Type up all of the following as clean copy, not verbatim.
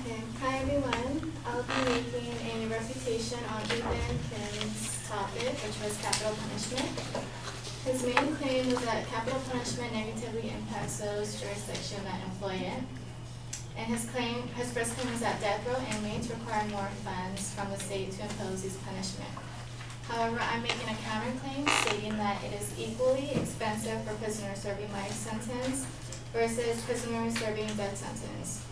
Okay, hi everyone. I'll be making a refutation on Ethan Kim's topic, which was capital punishment. His main claim was that capital punishment negatively impacts those jurisdictions that employ it. And his first claim is that death row inmates require more funds from the state to impose these punishment. However, I'm making a counterclaim stating that it is equally expensive for prisoners serving life sentence versus prisoners serving death sentence.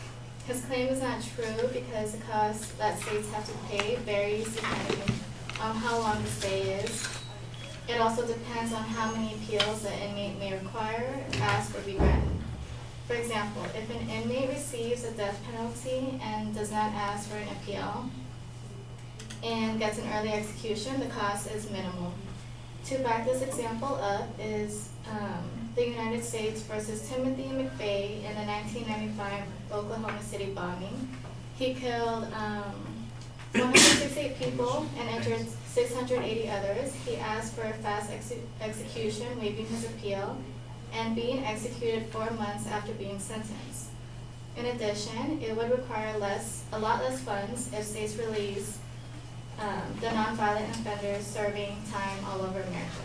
His claim is not true because the cost that states have to pay varies depending on how long the stay is. It also depends on how many appeals the inmate may require, ask, or be granted. For example, if an inmate receives a death penalty and does not ask for an appeal and gets an early execution, the cost is minimal. To back this example up is the United States versus Timothy McVeigh in the 1995 Oklahoma City bombing. He killed 168 people and injured 680 others. He asked for a fast execution, waiving his appeal, and being executed 4 months after being sentenced. In addition, it would require a lot less funds if states release the nonviolent offenders serving time all over America.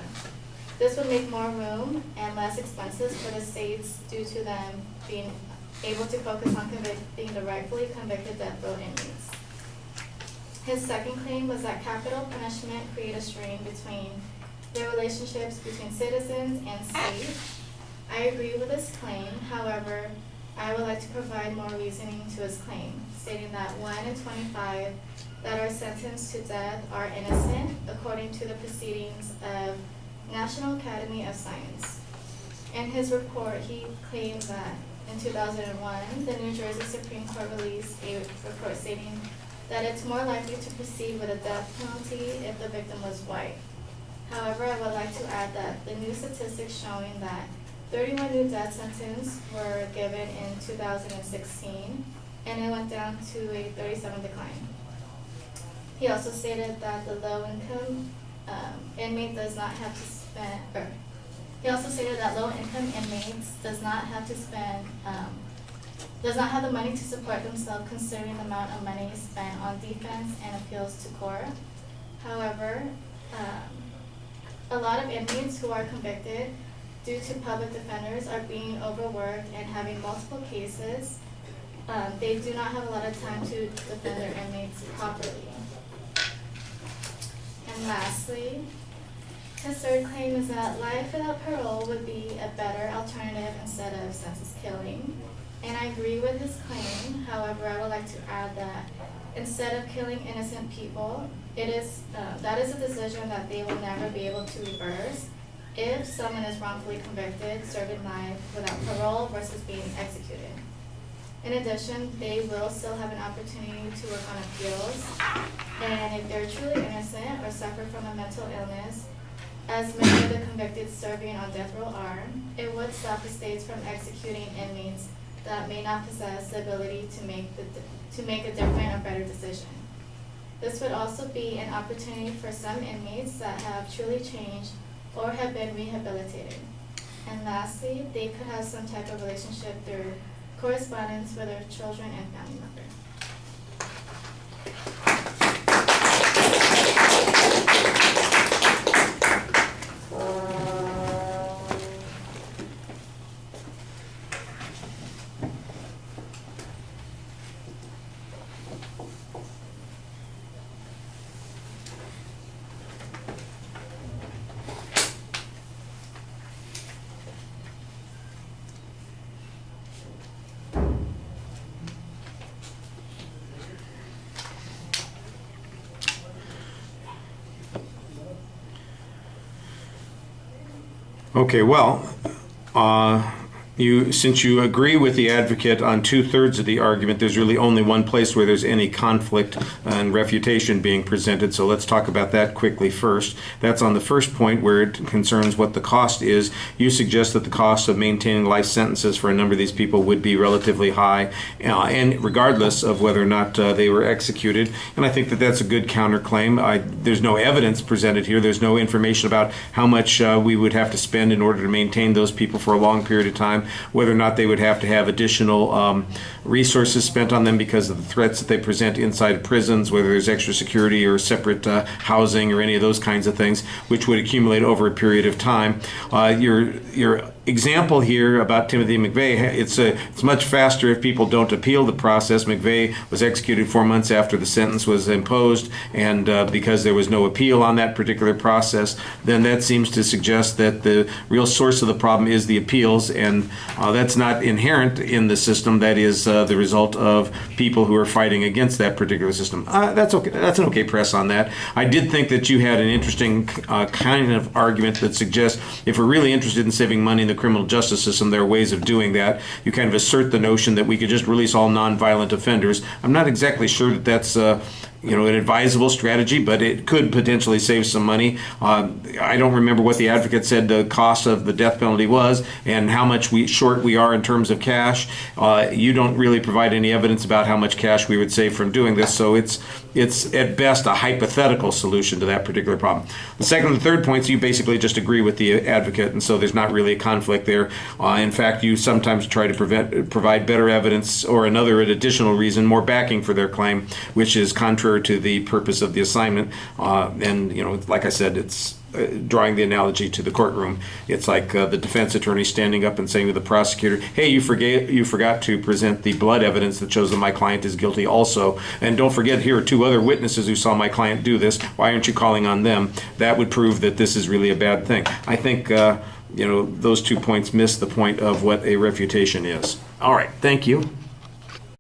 This would make more room and less expenses for the states due to them being able to focus on convicting the rightfully convicted death row inmates. His second claim was that capital punishment create a strain between the relationships between citizens and state. I agree with this claim. However, I would like to provide more reasoning to his claim, stating that 1 in 25 that are sentenced to death are innocent, according to the proceedings of National Academy of Science. In his report, he claimed that in 2001, the New Jersey Supreme Court released a report stating that it's more likely to proceed with a death penalty if the victim was white. However, I would like to add that the new statistics showing that 31 new death sentences were given in 2016, and it went down to a 37 decline. He also stated that the low-income inmate does not have to spend, he also stated that low-income inmates does not have the money to support themselves considering the amount of money spent on defense and appeals to court. However, a lot of inmates who are convicted due to public defenders are being overworked and having multiple cases. They do not have a lot of time to defend their inmates properly. And lastly, his third claim is that life without parole would be a better alternative instead of senseless killing. And I agree with his claim. However, I would like to add that instead of killing innocent people, that is a decision that they will never be able to reverse if someone is wrongfully convicted, serving life without parole versus being executed. In addition, they will still have an opportunity to work on appeals, and if they're truly innocent or suffer from a mental illness, as many of the convicted serving on death row are, it would stop the states from executing inmates that may not possess the ability to make a different or better decision. This would also be an opportunity for some inmates that have truly changed or have been rehabilitated. And lastly, they could have some type of relationship through correspondence with their children and family members. Okay, well, since you agree with the advocate on 2/3 of the argument, there's really only one place where there's any conflict and refutation being presented, so let's talk about that quickly first. That's on the first point where it concerns what the cost is. You suggest that the cost of maintaining life sentences for a number of these people would be relatively high, and regardless of whether or not they were executed, and I think that that's a good counterclaim. There's no evidence presented here. There's no information about how much we would have to spend in order to maintain those people for a long period of time. plan, whether or not they would have to have additional resources spent on them because of the threats that they present inside prisons, whether there's extra security or separate housing or any of those kinds of things, which would accumulate over a period of time. Your example here about Timothy McVeigh, it's much faster if people don't appeal the process. McVeigh was executed 4 months after the sentence was imposed, and because there was no appeal on that particular process, then that seems to suggest that the real source of the problem is the appeals, and that's not inherent in the system. That is the result of people who are fighting against that particular system. That's okay. That's an okay press on that. I did think that you had an interesting kind of argument that suggests if we're really interested in saving money in the criminal justice system, there are ways of doing that. You kind of assert the notion that we could just release all nonviolent offenders. I'm not exactly sure that that's an advisable strategy, but it could potentially save some money. I don't remember what the advocate said the cost of the death penalty was and how much short we are in terms of cash. You don't really provide any evidence about how much cash we would save from doing this, so it's at best a hypothetical solution to that particular problem. The second and third points, you basically just agree with the advocate, and so there's not really a conflict there. In fact, you sometimes try to provide better evidence or an additional reason, more backing for their claim, which is contrary to the purpose of the assignment. And like I said, it's drawing the analogy to the courtroom. It's like the defense attorney standing up and saying to the prosecutor, hey, you forgot to present the blood evidence that shows that my client is guilty also. And don't forget, here are 2 other witnesses who saw my client do this. Why aren't you calling on them? That would prove that this is really a bad thing. I think those 2 points miss the point of what a refutation is. All right, thank you.